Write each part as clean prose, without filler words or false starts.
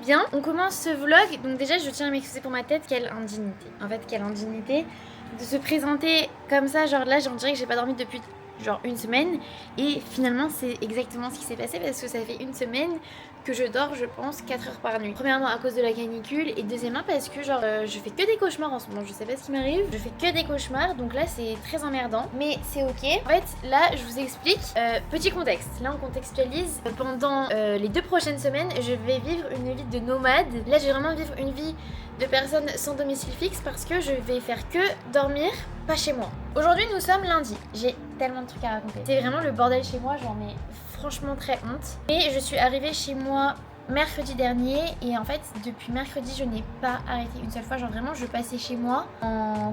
bien. On commence ce vlog, donc déjà je tiens à m'excuser pour ma tête, quelle indignité. En fait, quelle indignité de se présenter comme ça, genre là j'en dirais que j'ai pas dormi depuis genre une semaine et finalement c'est exactement ce qui s'est passé parce que ça fait une semaine que je dors je pense 4 heures par nuit. Premièrement à cause de la canicule et deuxièmement parce que genre je fais que des cauchemars en ce moment, je sais pas ce qui m'arrive, je fais que des cauchemars donc là c'est très emmerdant mais c'est ok. En fait là je vous explique, petit contexte, là on contextualise, pendant les 2 prochaines semaines je vais vivre une vie de nomade. Là je vais vraiment vivre une vie de personnes sans domicile fixe parce que je vais faire que dormir pas chez moi. Aujourd'hui nous sommes lundi, j'ai tellement de trucs à raconter. C'est vraiment le bordel chez moi, j'en ai franchement très honte. Et je suis arrivée chez moi mercredi dernier et en fait depuis mercredi je n'ai pas arrêté une seule fois. Genre vraiment je passais chez moi en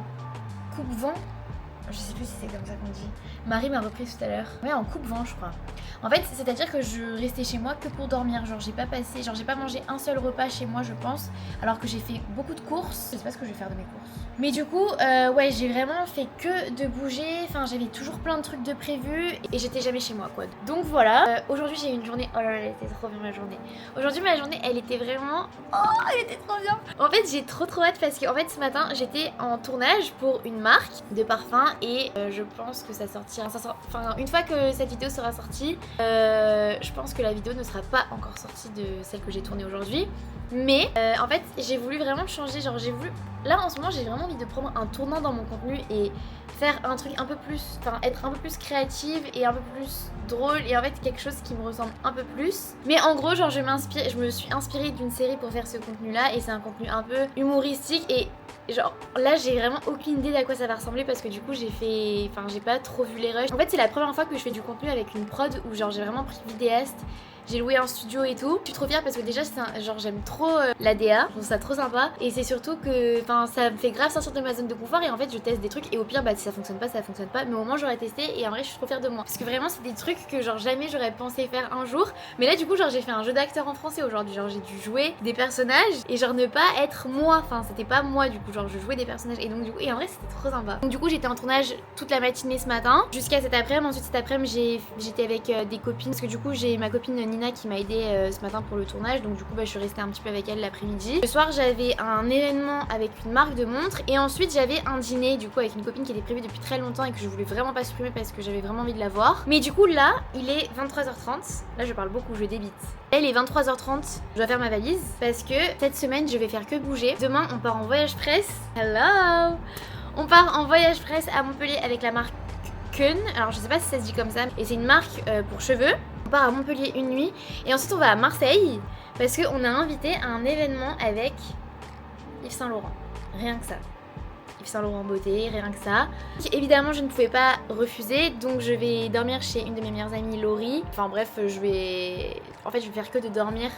coupe-vent. Je sais plus si c'est comme ça qu'on dit. Marie m'a repris tout à l'heure. Ouais, en coupe-vent je crois. En fait c'est à dire que je restais chez moi que pour dormir. Genre j'ai pas mangé un seul repas chez moi je pense. Alors que j'ai fait beaucoup de courses. Je sais pas ce que je vais faire de mes courses. Mais du coup ouais j'ai vraiment fait que de bouger. Enfin j'avais toujours plein de trucs de prévus. Et j'étais jamais chez moi quoi. Donc voilà. Aujourd'hui j'ai eu une journée. Oh là là elle était trop bien ma journée. Aujourd'hui ma journée elle était vraiment. Oh elle était trop bien. En fait j'ai trop hâte parce qu'en fait ce matin j'étais en tournage pour une marque de parfum. Et je pense que ça sortira. Enfin une fois que cette vidéo sera sortie, je pense que la vidéo ne sera pas encore sortie de celle que j'ai tournée aujourd'hui. Mais en fait j'ai voulu vraiment changer. Genre j'ai voulu. Là en ce moment j'ai vraiment envie de prendre un tournant dans mon contenu et faire un truc un peu plus. Enfin être un peu plus créative et un peu plus drôle. Et en fait quelque chose qui me ressemble un peu plus. Mais en gros genre je me suis inspirée d'une série pour faire ce contenu là. Et c'est un contenu un peu humoristique. Et genre là j'ai vraiment aucune idée d'à quoi ça va ressembler parce que du coup j'ai pas trop vu les rushs. En fait c'est la première fois que je fais du contenu avec une prod où genre j'ai vraiment pris vidéaste. J'ai loué un studio et tout. Je suis trop fière parce que déjà genre j'aime trop la DA, je trouve ça trop sympa. Et c'est surtout que ça me fait grave sortir de ma zone de confort. Et en fait je teste des trucs et au pire bah si ça fonctionne pas ça fonctionne pas. Mais au moins j'aurais testé et en vrai je suis trop fière de moi. Parce que vraiment c'est des trucs que genre jamais j'aurais pensé faire un jour. Mais là du coup genre j'ai fait un jeu d'acteur en français aujourd'hui. Genre j'ai dû jouer des personnages et genre ne pas être moi. Enfin c'était pas moi du coup, genre je jouais des personnages. Et donc du coup et en vrai c'était trop sympa. Donc du coup j'étais en tournage toute la matinée ce matin jusqu'à cet après-midi. Ensuite cet après-midi j'étais avec des copines. Parce que du coup j'ai ma copine Nina qui m'a aidé ce matin pour le tournage, donc du coup bah, je suis restée un petit peu avec elle l'après-midi. Le soir j'avais un événement avec une marque de montres et ensuite j'avais un dîner du coup avec une copine qui était prévue depuis très longtemps et que je voulais vraiment pas supprimer parce que j'avais vraiment envie de la voir. Mais du coup là il est 23h30, là je parle beaucoup, je débite. Là il est 23h30, je dois faire ma valise parce que cette semaine je vais faire que bouger. Demain on part en voyage presse. Hello. On part en voyage presse à Montpellier avec la marque Kun. Alors je sais pas si ça se dit comme ça et c'est une marque pour cheveux. On part à Montpellier une nuit et ensuite on va à Marseille parce qu'on a invité à un événement avec Yves Saint Laurent. Rien que ça. Yves Saint Laurent beauté, rien que ça. Évidemment je ne pouvais pas refuser donc je vais dormir chez une de mes meilleures amies Laurie. Enfin bref je vais faire que de dormir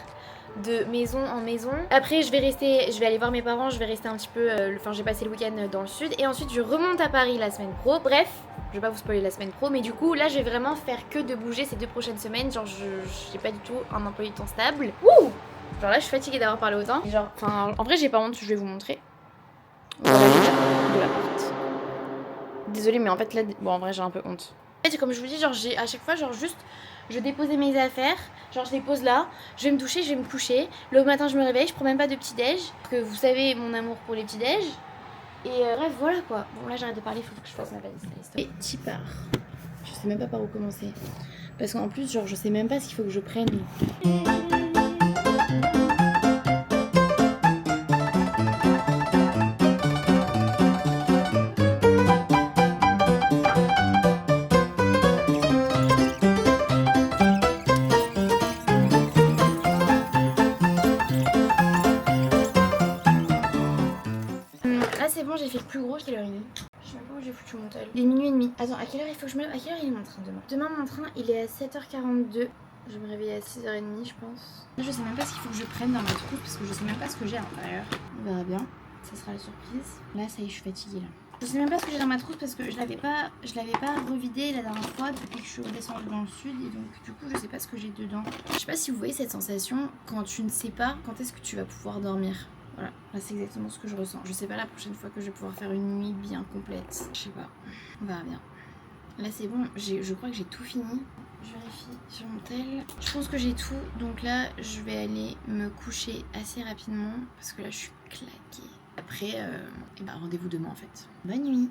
de maison en maison. Après je vais aller voir mes parents, je vais rester un petit peu, je vais passer le week-end dans le sud et ensuite je remonte à Paris la semaine pro. Bref, je vais pas vous spoiler la semaine pro mais du coup là je vais vraiment faire que de bouger ces 2 prochaines semaines. Genre j'ai pas du tout un emploi du temps stable. Ouh. Genre là je suis fatiguée d'avoir parlé autant. Et genre, en vrai j'ai pas honte, je vais vous montrer. Voilà l'état de l'appart. Désolée mais en fait là, bon en vrai j'ai un peu honte. En fait comme je vous dis genre j'ai à chaque fois genre juste je déposais mes affaires, genre je les pose là, je vais me doucher, je vais me coucher. Le matin je me réveille, je prends même pas de petit déj. Parce que vous savez mon amour pour les petits déj. Et bref voilà quoi. Bon là j'arrête de parler, il faut que je fasse ma valise. Et t'y pars. Je sais même pas par où commencer. Parce qu'en plus genre je sais même pas ce qu'il faut que je prenne. C'est bon, j'ai fait le plus gros, quelle heure il est? Je sais même pas où j'ai foutu mon tel. Il est minuit et demi. Attends, à quelle heure il faut que je me lève? À quelle heure il est mon train demain? Demain mon train il est à 7h42. Je vais me réveiller à 6h30 je pense. Là, je sais même pas ce qu'il faut que je prenne dans ma trousse parce que je sais même pas ce que j'ai à l'intérieur. On verra bien, ça sera la surprise. Là ça y est, je suis fatiguée là. Je sais même pas ce que j'ai dans ma trousse parce que je l'avais pas revidé la dernière fois depuis que je suis redescendue dans le sud et donc du coup je sais pas ce que j'ai dedans. Je sais pas si vous voyez cette sensation quand tu ne sais pas quand est-ce que tu vas pouvoir dormir. Voilà, là c'est exactement ce que je ressens. Je sais pas la prochaine fois que je vais pouvoir faire une nuit bien complète. Je sais pas, on verra bien. Là c'est bon, je crois que j'ai tout fini. je vérifie sur mon tel. Je pense que j'ai tout, donc là je vais aller me coucher assez rapidement parce que là je suis claquée. Après, et bah, rendez-vous demain en fait. Bonne nuit.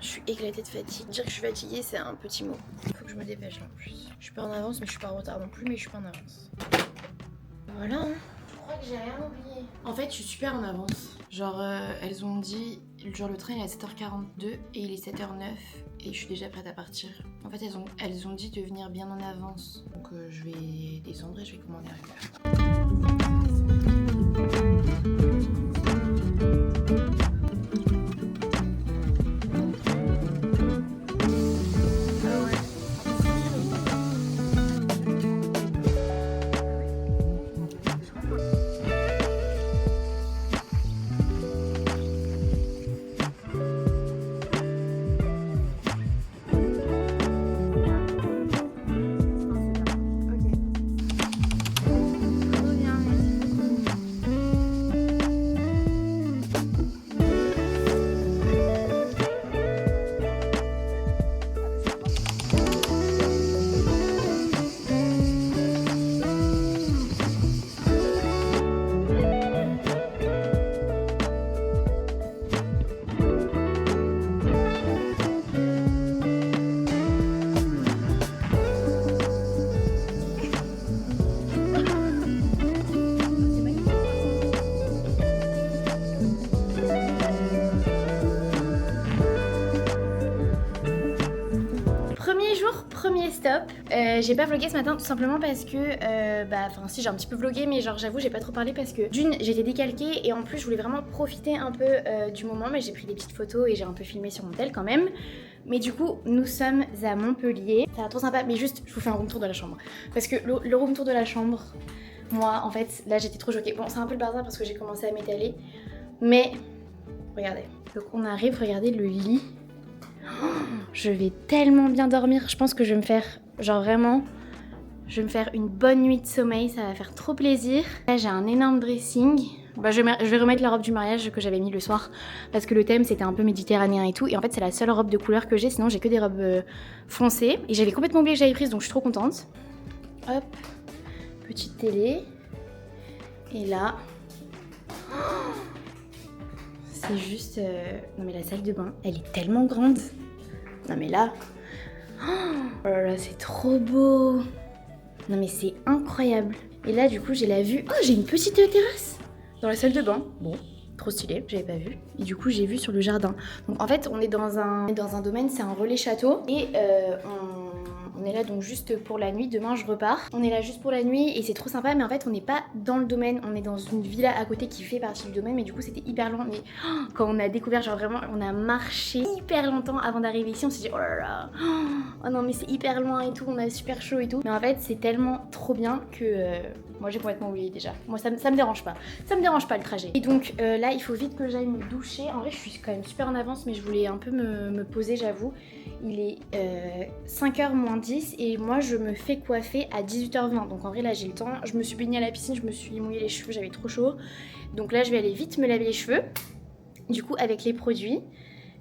Je suis éclatée de fatigue. Dire que je suis fatiguée, c'est un petit mot. Il faut que je me dépêche là en plus. Je suis pas en avance, mais je suis pas en retard non plus, mais je suis pas en avance. Voilà, hein. Je crois que j'ai rien oublié. En fait, je suis super en avance. Genre, elles ont dit, genre le train il est à 7h42 et il est 7h09 et je suis déjà prête à partir. En fait, elles ont dit de venir bien en avance. Donc, je vais descendre et je vais commander un Uber. Premier stop, j'ai pas vlogué ce matin tout simplement parce que, si j'ai un petit peu vlogué mais genre j'avoue j'ai pas trop parlé parce que d'une j'étais décalquée et en plus je voulais vraiment profiter un peu du moment mais j'ai pris des petites photos et j'ai un peu filmé sur mon tel quand même. Mais du coup nous sommes à Montpellier, ça va trop sympa mais juste je vous fais un room tour de la chambre parce que le room tour de la chambre, moi en fait là j'étais trop choquée. Bon c'est un peu le bazar parce que j'ai commencé à m'étaler mais regardez, donc on arrive, regardez le lit. Je vais tellement bien dormir, je pense que je vais me faire, genre vraiment, je vais me faire une bonne nuit de sommeil, ça va faire trop plaisir. Là j'ai un énorme dressing, je vais remettre la robe du mariage que j'avais mis le soir parce que le thème c'était un peu méditerranéen et tout et en fait c'est la seule robe de couleur que j'ai, sinon j'ai que des robes foncées et j'avais complètement oublié que j'avais prise donc je suis trop contente. Hop, petite télé et là... C'est juste... Non mais la salle de bain, elle est tellement grande. Non mais là... Oh là là, c'est trop beau. Non mais c'est incroyable. Et là du coup j'ai la vue... Oh j'ai une petite terrasse dans la salle de bain. Bon, trop stylé, j'avais pas vu. Et du coup j'ai vu sur le jardin. Donc en fait on est dans un domaine, c'est un relais château. Et on est là donc juste pour la nuit, demain je repars. On est là juste pour la nuit et c'est trop sympa mais en fait on n'est pas dans le domaine, on est dans une villa à côté qui fait partie du domaine mais du coup c'était hyper loin. Mais quand on a découvert, genre vraiment on a marché hyper longtemps avant d'arriver ici, on s'est dit oh là là, oh non mais c'est hyper loin et tout, on a super chaud et tout. Mais en fait c'est tellement trop bien que moi j'ai complètement oublié déjà. Moi ça me dérange pas, ça me dérange pas le trajet. Et donc là il faut vite que j'aille me doucher. En vrai je suis quand même super en avance mais je voulais un peu me poser j'avoue. Il est 5h moins 10 et moi je me fais coiffer à 18h20 donc en vrai là j'ai le temps. Je me suis baignée à la piscine, je me suis mouillé les cheveux, j'avais trop chaud. Donc là je vais aller vite me laver les cheveux du coup avec les produits.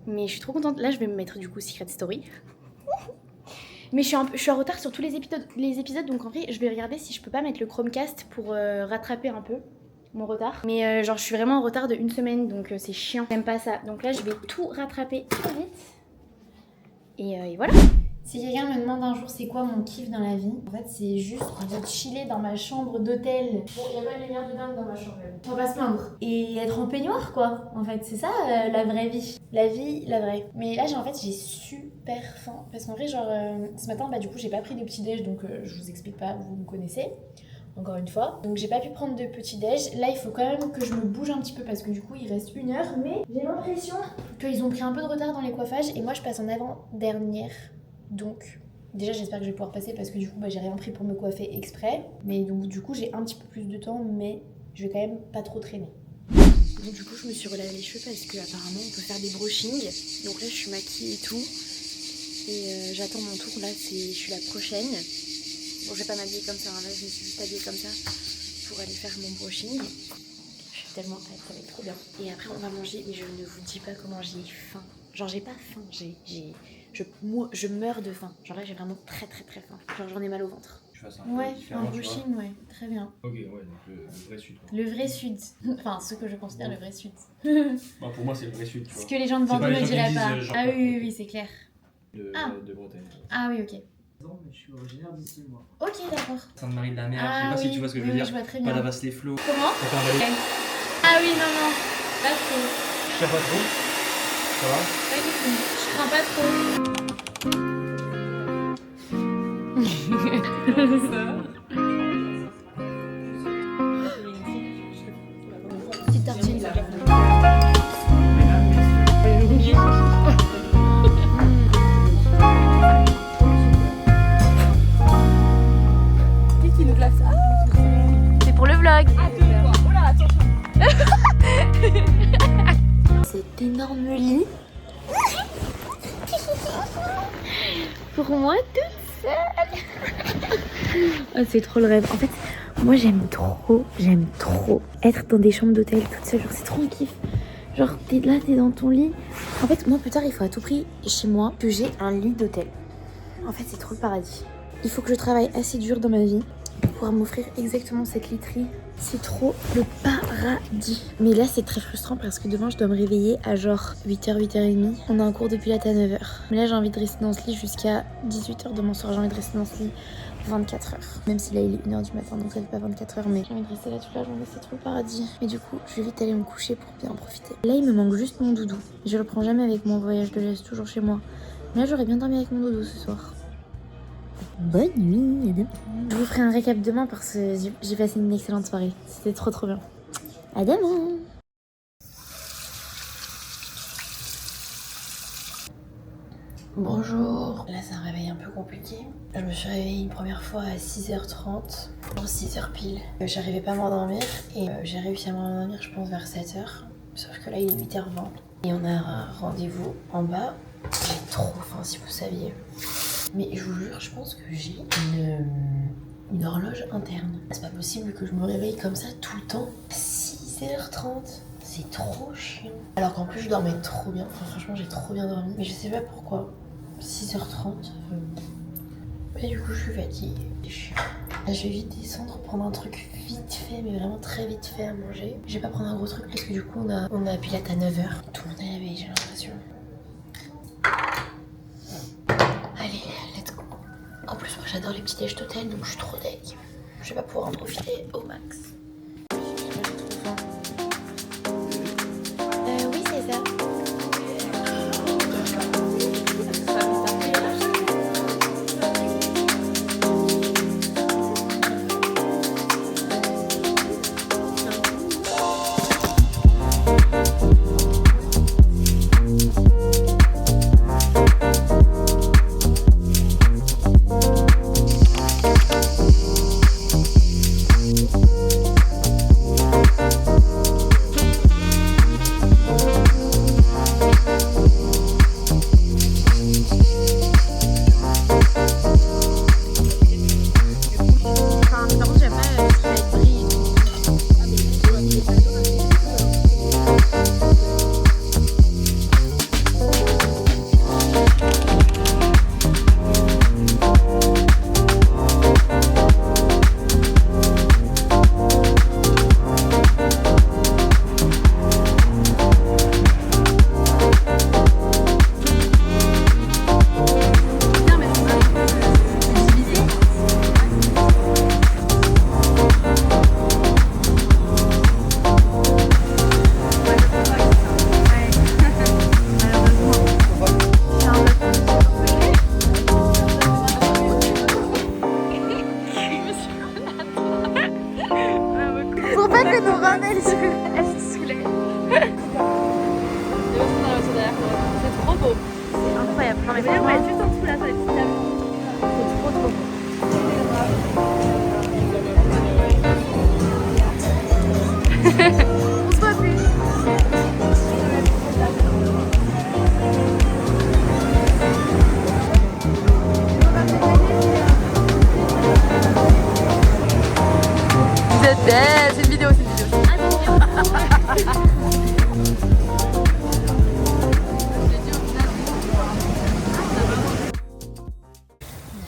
Mais je suis trop contente, là je vais me mettre du coup Secret Story. Mais je suis en retard sur tous les épisodes donc en vrai je vais regarder si je peux pas mettre le Chromecast pour rattraper un peu mon retard. Mais genre je suis vraiment en retard de 1 semaine donc c'est chiant, j'aime pas ça. Donc là je vais tout rattraper très vite. Et voilà. Si quelqu'un me demande un jour c'est quoi mon kiff dans la vie, en fait c'est juste de chiller dans ma chambre d'hôtel. Bon, il y a pas de lumière de dingue dans ma chambre, on va pas se plaindre. Et être en peignoir quoi, en fait c'est ça la vraie vie. La vie, la vraie. Mais là j'ai super faim. Parce qu'en vrai genre ce matin du coup j'ai pas pris de petit déj donc je vous explique pas, vous me connaissez. Encore une fois. Donc j'ai pas pu prendre de petit déj. Là il faut quand même que je me bouge un petit peu parce que du coup il reste 1 heure. Mais j'ai l'impression qu'ils ont pris un peu de retard dans les coiffages et moi je passe en avant-dernière. Donc déjà j'espère que je vais pouvoir passer parce que du coup j'ai rien pris pour me coiffer exprès. Mais donc du coup j'ai un petit peu plus de temps mais je vais quand même pas trop traîner. Donc du coup je me suis relavé les cheveux parce qu'apparemment on peut faire des brushings. Donc là je suis maquillée et tout. Et j'attends mon tour, là je suis la prochaine. Bon, je vais pas m'habiller comme ça, hein. Là je me suis juste habillée comme ça pour aller faire mon brushing. Je vais faire tellement hâte, ça va être trop bien. Et après on va manger, mais je ne vous dis pas comment j'ai faim. Genre j'ai pas faim, je meurs de faim. Genre là j'ai vraiment très très très faim. Genre j'en ai mal au ventre. Tu fasses un peu différemment, tu vois. ouais, très bien. Ok, ouais, donc le vrai sud. Quoi. Le vrai sud. Enfin, ce que je considère le vrai sud. Bah, pour moi, c'est le vrai sud, tu vois. Ce que les gens de C'est pas Bordeaux les ne gens qui diraient disent, pas. genre, Ah oui, c'est clair. De Bretagne. Ah oui, ok. Non, mais je suis originaire d'ici, moi. Ok, d'accord. Sainte-Marie de la Mer, je sais Ah pas oui, si tu vois ce que je veux oui, dire. je vois très Pas bien. Palavas-les-Flots. Comment Ah oui, non, non. Pas trop. Je sais pas trop. Ça va? Pas du tout. Je crains pas trop. Petite tartine. C'est pour le vlog. Cet énorme lit. Pour moi toute seule. Oh, c'est trop le rêve. En fait, moi j'aime trop être dans des chambres d'hôtel toute seule. Genre c'est trop un kiff. Genre t'es là, t'es dans ton lit. En fait, moi plus tard, il faut à tout prix chez moi que j'ai un lit d'hôtel. En fait, c'est trop le paradis. Il faut que je travaille assez dur dans ma vie pour pouvoir m'offrir exactement cette literie. C'est trop le paradis. Mais là, c'est très frustrant parce que demain, je dois me réveiller à genre 8h, 8h30. On a un cours de pilates à 9h. Mais là, j'ai envie de rester dans ce lit jusqu'à 18h demain soir. J'ai envie de rester dans ce lit 24h. Même si là, il est 1h du matin, donc ça fait pas 24h. Mais j'ai envie de rester là toute la journée. C'est trop le paradis. Et du coup, je vais vite aller me coucher pour bien en profiter. Là, il me manque juste mon doudou. Je le prends jamais avec mon voyage de laisse, toujours chez moi. Mais là, j'aurais bien dormi avec mon doudou ce soir. Bonne nuit, Adam. Je vous ferai un récap demain parce que j'ai passé une excellente soirée. C'était trop trop bien. À demain. Bonjour. Là, c'est un réveil un peu compliqué. Je me suis réveillée une première fois à 6h30, pour 6h pile. J'arrivais pas à m'endormir et j'ai réussi à m'endormir, je pense, vers 7h. Sauf que là, il est 8h20 et on a un rendez-vous en bas. J'ai trop faim, si vous saviez. Mais je vous jure, je pense que j'ai une horloge interne. C'est pas possible que je me réveille comme ça tout le temps. 6h30, c'est trop chiant. Alors qu'en plus, je dormais trop bien. Enfin, franchement, j'ai trop bien dormi. Mais je sais pas pourquoi. 6h30. Et du coup, je suis fatiguée. C'est chiant. Là, je vais vite descendre, prendre un truc vite fait, mais vraiment très vite fait à manger. Je vais pas prendre un gros truc parce que du coup, on a Pilates à 9h. Tout le monde est réveillé, j'ai l'impression. Allez, let's go. En plus, moi j'adore les petits déj d'hôtel, donc je suis trop deg. Je vais pas pouvoir en profiter au max. Oui, c'est ça.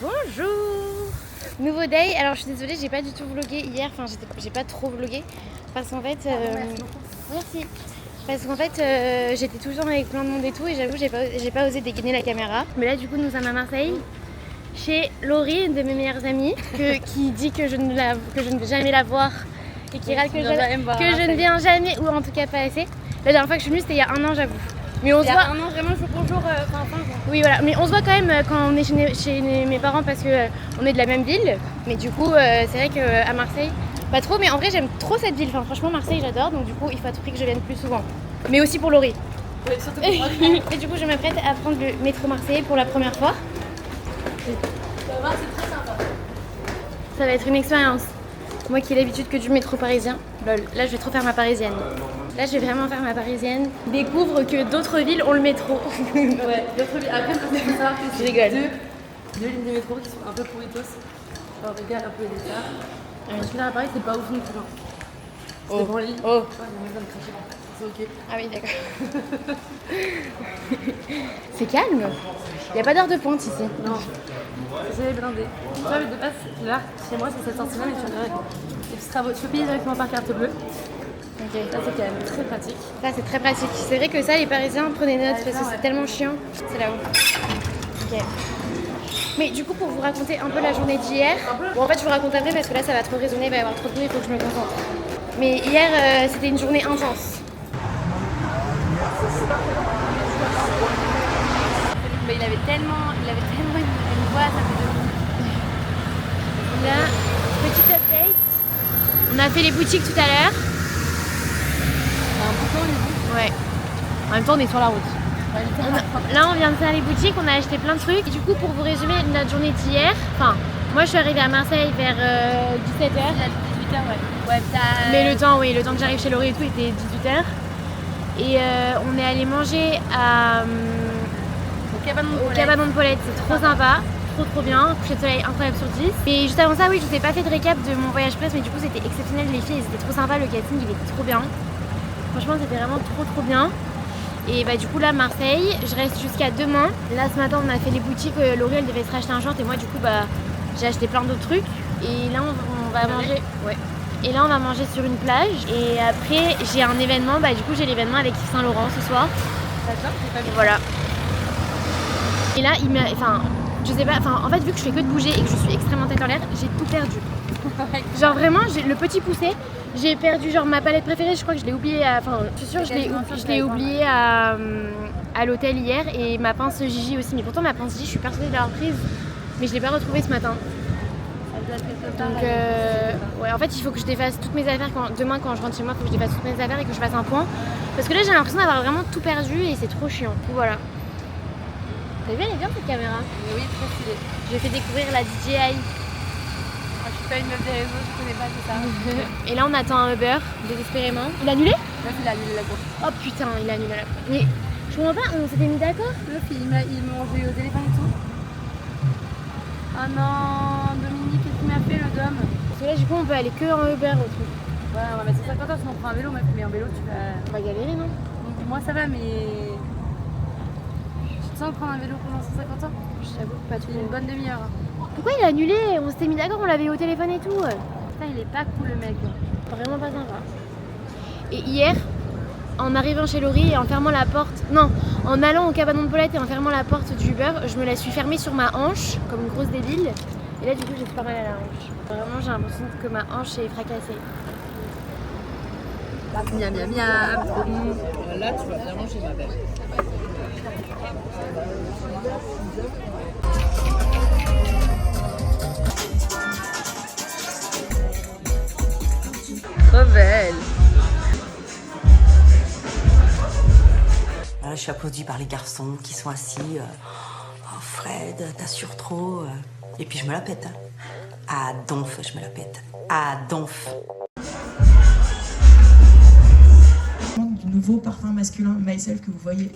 Bonjour. Nouveau day. Alors je suis désolée, j'ai pas du tout vlogué hier. Enfin, j'ai pas trop vlogué parce qu'en fait. Merci. Parce qu'en fait, j'étais tout le temps avec plein de monde et tout, et j'avoue, j'ai pas osé dégainer la caméra. Mais là, du coup, nous sommes à Marseille, chez Laurie, une de mes meilleures amies, qui dit que je ne vais jamais la voir et qui râle que je ne viens jamais, ou en tout cas pas assez. La dernière fois que je suis venue, c'était il y a 1 an, j'avoue. Mais on se voit. Un an, vraiment, jour pour jour, Oui, voilà. Mais on se voit quand même quand on est chez mes parents parce que on est de la même ville. Mais du coup, c'est vrai qu'à Marseille, pas trop. Mais en vrai, j'aime trop cette ville. Enfin, franchement, Marseille, j'adore. Donc du coup, il faut à tout prix que je vienne plus souvent. Mais aussi pour Laurie. oui, surtout pour moi. Et du coup, je m'apprête à prendre le métro marseillais pour la première fois. C'est très sympa. Ça va être une expérience. Moi qui ai l'habitude que du métro parisien. Lol. Là, je vais trop faire ma parisienne. Là, je vais vraiment faire ma parisienne. Découvre que d'autres villes ont le métro. Ouais, d'autres villes. Après, il faut savoir que Je c'est rigole. deux lignes de métro qui sont un peu pourritos. Alors, regarde un peu les états. Celui-là, à Paris, c'est pas ouf non plus. C'est Oh. devant les lignes. Oh. Ouais, mais moi, ça me crache en fait. C'est ok. Ah oui, d'accord. C'est calme. Il n'y a pas d'heure de pointe ici. Non. J'ai blindé. Tu vois, mais de base, là, chez moi, c'est cette sortie-là, mais tu regardes les petits travaux. Tu peux payer directement par carte bleue. Ok. Ça, c'est quand même très pratique. Ça, c'est très pratique. C'est vrai que ça, les Parisiens, prenez note parce que c'est tellement chiant. C'est là-haut. Ok. Mais du coup, pour vous raconter un peu la journée d'hier, bon, en fait, je vous raconte après parce que là, ça va trop résonner, il va y avoir trop de bruit, il faut que je me concentre. Mais hier, c'était une journée intense. Mais il avait tellement une voix, ça fait de Là, petite update. On a fait les boutiques tout à l'heure. un bouton, du coup. Ouais. En même temps, on est sur la route. Là, on vient de faire les boutiques, on a acheté plein de trucs. Et du coup, pour vous résumer notre journée d'hier, enfin, moi, je suis arrivée à Marseille vers 17h. 18h, ouais. Ouais, t'as... Mais le temps que j'arrive chez Laurie et tout était 18h. Et on est allé manger au cabanon de au Paulette. cabanon de Paulette, c'est trop sympa, trop bien, coucher de soleil incroyable sur 10. Et juste avant ça, oui, je vous ai pas fait de récap de mon voyage presse, mais du coup c'était exceptionnel, les filles, c'était trop sympa, le casting il était trop bien. Franchement, c'était vraiment trop bien. Et bah du coup là, Marseille, je reste jusqu'à demain. Là ce matin, on a fait les boutiques, Laurie elle devait se racheter un short et moi du coup bah j'ai acheté plein d'autres trucs. Et là on va manger. Ouais. Et là on va manger sur une plage. Et après j'ai un événement, bah du coup j'ai l'événement avec Yves Saint Laurent ce soir. D'accord, c'est pas bien. Voilà. Et là il m'a. Enfin, je sais pas, enfin en fait vu que je fais que de bouger et que je suis extrêmement tête en l'air, j'ai tout perdu. Genre vraiment, j'ai le petit poussé, j'ai perdu genre ma palette préférée, je crois que je l'ai oubliée enfin je suis sûre je l'ai oubliée à l'hôtel hier et ma pince Gigi aussi, mais pourtant ma pince Gigi je suis persuadée de l'avoir prise, mais je l'ai pas retrouvée ce matin. Donc ouais, en fait il faut que je défasse toutes mes affaires demain quand je rentre chez moi, il faut que je défasse toutes mes affaires et que je fasse un point parce que là j'ai l'impression d'avoir vraiment tout perdu et c'est trop chiant. Voilà. T'as vu, elle est bien cette caméra. Oui, très stylé. Je fais découvrir la DJI. Moi, je suis pas une meuf des réseaux, je connais pas tout ça. Et là on attend un Uber désespérément. Il a annulé? Meuf, il a annulé la course. Oh putain, il a annulé la course. Mais je comprends pas, on s'était mis d'accord. Meuf, il m'a enlevé au téléphone et tout. Ah non, Dominique, qu'est-ce qu'il m'a fait le dom? Parce que là du coup on peut aller que en Uber au truc. Ouais, on va mettre 150 €, sinon on prend un vélo, meuf. Mais en vélo, tu vas... On va galérer non? Donc, moi, ça va, mais... Tu te sens prendre un vélo pendant 150 €? J'avoue pas trop. C'est une bonne demi-heure. Pourquoi il a annulé? On s'était mis d'accord, on l'avait au téléphone et tout. Putain, il est pas cool, le mec. Vraiment pas sympa. Et hier, en arrivant chez Laurie et en fermant la porte, non, en allant au cabanon de Paulette et en fermant la porte du Uber, je me la suis fermée sur ma hanche, comme une grosse débile. Et là, du coup, j'ai super mal à la hanche. Vraiment, j'ai l'impression que ma hanche est fracassée. Miam, miam, miam. Là, tu vas bien manger, ma belle. Trop belle. Je suis applaudie par les garçons qui sont assis. Oh Fred, t'assures trop. Et puis je me la pète. Hein. À donf, je me la pète. À donf. Du nouveau parfum masculin Myself que vous voyez.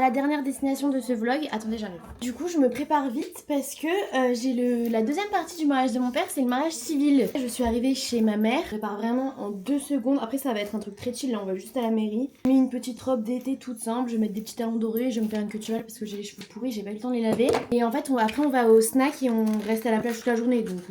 la dernière destination de ce vlog. Attendez, j'arrive. Du coup, je me prépare vite parce que j'ai la deuxième partie du mariage de mon père, c'est le mariage civil. Je suis arrivée chez ma mère, je prépare vraiment en 2 secondes. Après, ça va être un truc très chill, là, on va juste à la mairie. J'ai mis une petite robe d'été toute simple, je vais mettre des petits talons dorés, je vais me faire une queue de cheval parce que j'ai les cheveux pourris, j'ai pas eu le temps de les laver. Et en fait, après, on va au snack et on reste à la plage toute la journée, donc...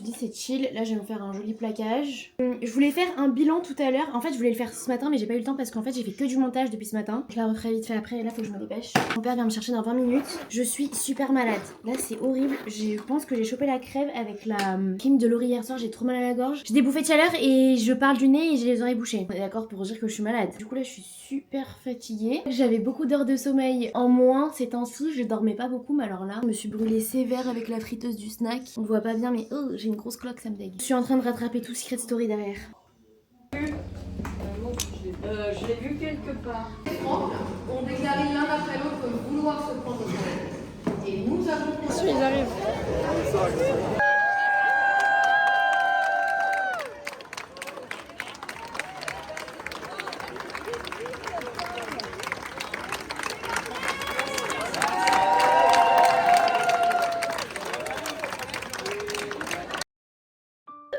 Je dis c'est chill, là je vais me faire un joli plaquage. Je voulais faire un bilan tout à l'heure, en fait je voulais le faire ce matin mais j'ai pas eu le temps parce qu'en fait j'ai fait que du montage depuis ce matin. Je la referai vite fait après, là faut que je me dépêche. Mon père vient me chercher dans 20 minutes, je suis super malade. Là c'est horrible, je pense que j'ai chopé la crève avec la crème de Laurie hier soir, j'ai trop mal à la gorge. J'ai des bouffées de chaleur et je parle du nez et j'ai les oreilles bouchées. D'accord pour dire que je suis malade. Du coup là je suis super fatiguée. J'avais beaucoup d'heures de sommeil en moins ces temps-ci, je dormais pas beaucoup mais alors là je me suis brûlée sévère avec la friteuse du snack. On voit pas bien mais oh j'ai une grosse cloque, ça me dégue. Je suis en train de rattraper tout Secret Story derrière. Je l'ai vu quelque part. On déclare l'un après l'autre vouloir se prendre au sérieux. Et nous avons... Ils arrivent.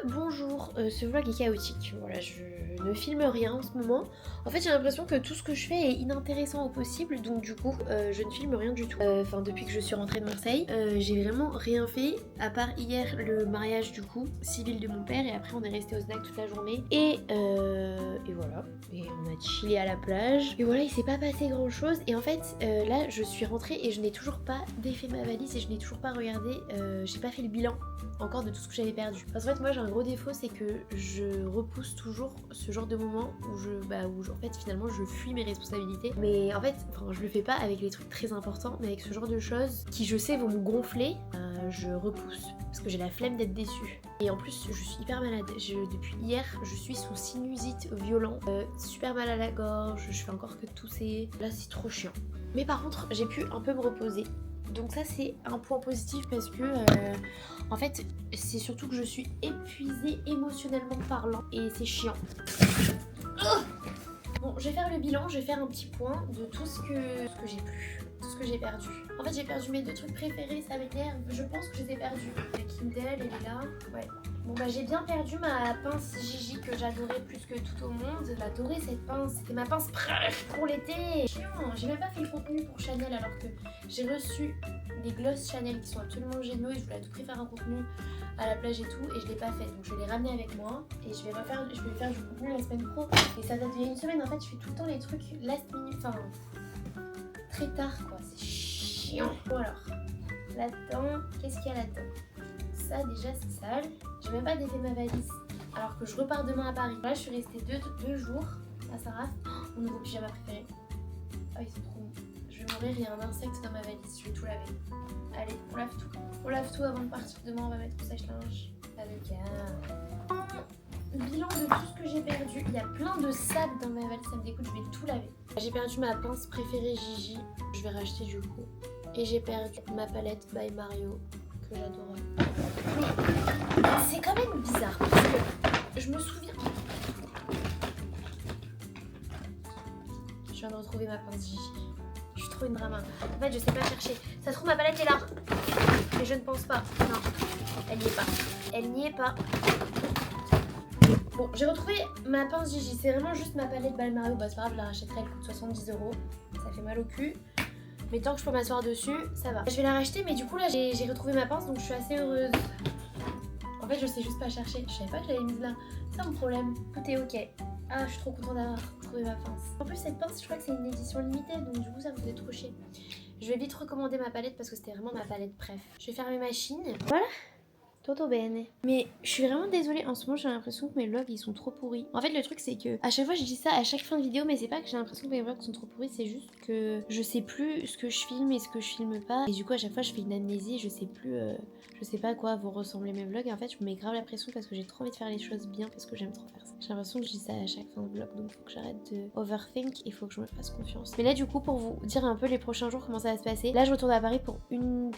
Bonjour, ce vlog est chaotique, voilà, je ne filme rien en ce moment. En fait j'ai l'impression que tout ce que je fais est inintéressant au possible, donc du coup je ne filme rien du tout. Enfin depuis que je suis rentrée de Marseille, j'ai vraiment rien fait, à part hier le mariage du coup, civil de mon père, et après on est resté au snack toute la journée. Et voilà, et on a chillé à la plage. Et voilà, il s'est pas passé grand chose, et en fait là je suis rentrée et je n'ai toujours pas défait ma valise et je n'ai toujours pas regardé, j'ai pas fait le bilan encore de tout ce que j'avais perdu. Parce qu'en fait moi j'ai un gros défaut, c'est que je repousse toujours ce genre de moment où en fait finalement je fuis mes responsabilités. Mais en fait, je le fais pas avec les trucs très importants, mais avec ce genre de choses qui je sais vont me gonfler, je repousse. Parce que j'ai la flemme d'être déçue. Et en plus je suis hyper malade. Depuis hier je suis sous sinusite violent, super mal à la gorge, je fais encore que tousser. Là c'est trop chiant. Mais par contre j'ai pu un peu me reposer. Donc ça c'est un point positif parce que en fait c'est surtout que je suis épuisée émotionnellement parlant et c'est chiant. Bon, je vais faire le bilan, je vais faire un petit point de tout ce que j'ai plus, tout ce que j'ai perdu. En fait j'ai perdu mes 2 trucs préférés, ça m'énerve, je pense que je les ai perdus. La Kindle, elle est là, ouais. Bon bah j'ai bien perdu ma pince Gigi que j'adorais plus que tout au monde. J'adorais cette pince, c'était ma pince pour l'été. Chiant, j'ai même pas fait le contenu pour Chanel alors que j'ai reçu des gloss Chanel qui sont absolument géniaux et je voulais à tout prix faire un contenu à la plage et tout et je l'ai pas fait. Donc je vais les ramener avec moi et je vais faire du contenu la semaine pro. Et ça date d'il y a une semaine, en fait je fais tout le temps les trucs last minute, enfin très tard quoi, c'est chiant. Bon alors, là-dedans, qu'est-ce qu'il y a là-dedans? Ça déjà c'est sale, j'ai même pas défait ma valise alors que je repars demain à Paris. Là je suis restée 2 jours à Saraf. Mon nouveau pyjama préféré. Oh ils sont trop bons. Je vais mourir, il y a un insecte dans ma valise, je vais tout laver. Allez, on lave tout. On lave tout avant de partir. Demain on va mettre au sèche-linge. Avec bilan de tout ce que j'ai perdu. Il y a plein de sable dans ma valise, ça me dégoûte, je vais tout laver. J'ai perdu ma pince préférée Gigi, je vais racheter du coup. Et j'ai perdu ma palette by Mario que j'adorais. Mais c'est quand même bizarre parce que je me souviens. Je viens de retrouver ma pince Gigi. Je suis trop une drama. En fait, je sais pas chercher. Ça se trouve, ma palette est là. Mais je ne pense pas. Non, elle n'y est pas. Elle n'y est pas. Bon, j'ai retrouvé ma pince Gigi. C'est vraiment juste ma palette by Mario. Bah, c'est pas grave, je la rachèterai. Elle coûte 70 €. Ça fait mal au cul. Mais tant que je peux m'asseoir dessus, ça va. Je vais la racheter, mais du coup là j'ai retrouvé ma pince donc je suis assez heureuse. En fait je sais juste pas chercher. Je savais pas que je l'avais mise là. C'est ça mon problème. Tout est ok. Ah je suis trop contente d'avoir trouvé ma pince. En plus cette pince je crois que c'est une édition limitée donc du coup ça me faisait trop chier. Je vais vite recommander ma palette parce que c'était vraiment ma palette préf. Je vais fermer ma machines. Voilà. Toto bene. Mais je suis vraiment désolée, en ce moment j'ai l'impression que mes vlogs ils sont trop pourris. En fait le truc c'est que à chaque fois je dis ça à chaque fin de vidéo, mais c'est pas que j'ai l'impression que mes vlogs sont trop pourris, c'est juste que je sais plus ce que je filme et ce que je filme pas. Et du coup à chaque fois je fais une amnésie, je sais plus, je sais pas à quoi vont ressembler mes vlogs. Et en fait je me mets grave la pression parce que j'ai trop envie de faire les choses bien parce que j'aime trop faire ça. J'ai l'impression que je dis ça à chaque fin de vlog, donc faut que j'arrête de overthink, il faut que je me fasse confiance. Mais là du coup pour vous dire un peu les prochains jours comment ça va se passer, là je retourne à Paris pour une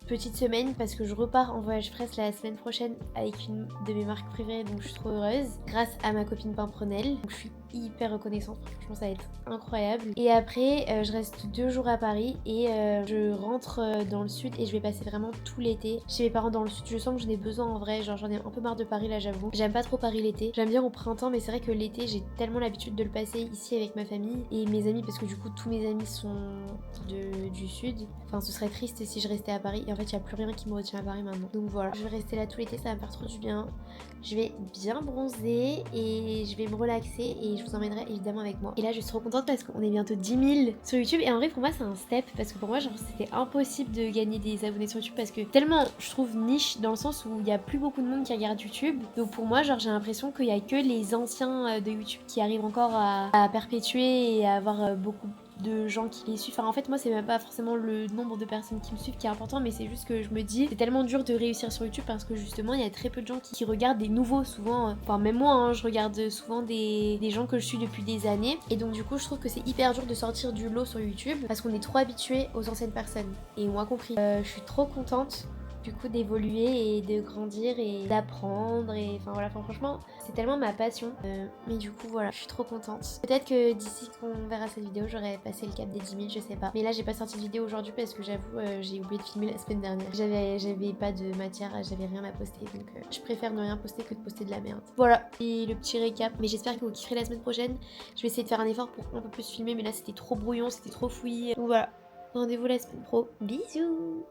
petite semaine parce que je repars en voyage presse la semaine prochaine avec une de mes marques préférées, donc je suis trop heureuse grâce à ma copine Pimprenelle. Donc je suis hyper reconnaissante. Franchement, ça va être incroyable. Et après, je reste 2 jours à Paris et je rentre dans le sud et je vais passer vraiment tout l'été chez mes parents dans le sud. Je sens que j'en ai besoin en vrai, genre j'en ai un peu marre de Paris là, j'avoue. J'aime pas trop Paris l'été. J'aime bien au printemps, mais c'est vrai que l'été, j'ai tellement l'habitude de le passer ici avec ma famille et mes amis, parce que du coup, tous mes amis sont du sud. Enfin, ce serait triste si je restais à Paris. Et en fait, il n'y a plus rien qui me retient à Paris maintenant. Donc voilà, je vais rester là tout l'été, ça va me faire trop du bien. Je vais bien bronzer et je vais me relaxer et je vous emmènerai évidemment avec moi. Et là, je suis trop contente parce qu'on est bientôt 10 000 sur YouTube. Et en vrai, pour moi, c'est un step parce que pour moi, genre, c'était impossible de gagner des abonnés sur YouTube parce que tellement, je trouve, niche dans le sens où il y a plus beaucoup de monde qui regarde YouTube. Donc pour moi, genre, j'ai l'impression qu'il y a que les anciens de YouTube qui arrivent encore à perpétuer et à avoir beaucoup de gens qui les suivent. Enfin, en fait, moi, c'est même pas forcément le nombre de personnes qui me suivent qui est important, mais c'est juste que je me dis, c'est tellement dur de réussir sur YouTube parce que justement, il y a très peu de gens qui regardent des nouveaux souvent. Enfin, même moi, hein, je regarde souvent des gens que je suis depuis des années. Et donc, du coup, je trouve que c'est hyper dur de sortir du lot sur YouTube parce qu'on est trop habitué aux anciennes personnes. Et moi compris. Je suis trop contente du coup d'évoluer et de grandir et d'apprendre et enfin voilà, franchement c'est tellement ma passion, mais du coup voilà, je suis trop contente. Peut-être que d'ici qu'on verra cette vidéo j'aurai passé le cap des 10 000, je sais pas, mais là j'ai pas sorti de vidéo aujourd'hui parce que j'avoue j'ai oublié de filmer la semaine dernière, j'avais pas de matière, j'avais rien à poster, donc je préfère ne rien poster que de poster de la merde. Voilà, et le petit récap, mais j'espère que vous kifferez la semaine prochaine. Je vais essayer de faire un effort pour un peu plus filmer, mais là c'était trop brouillon, c'était trop fouillis, donc voilà, rendez-vous la semaine pro, bisous.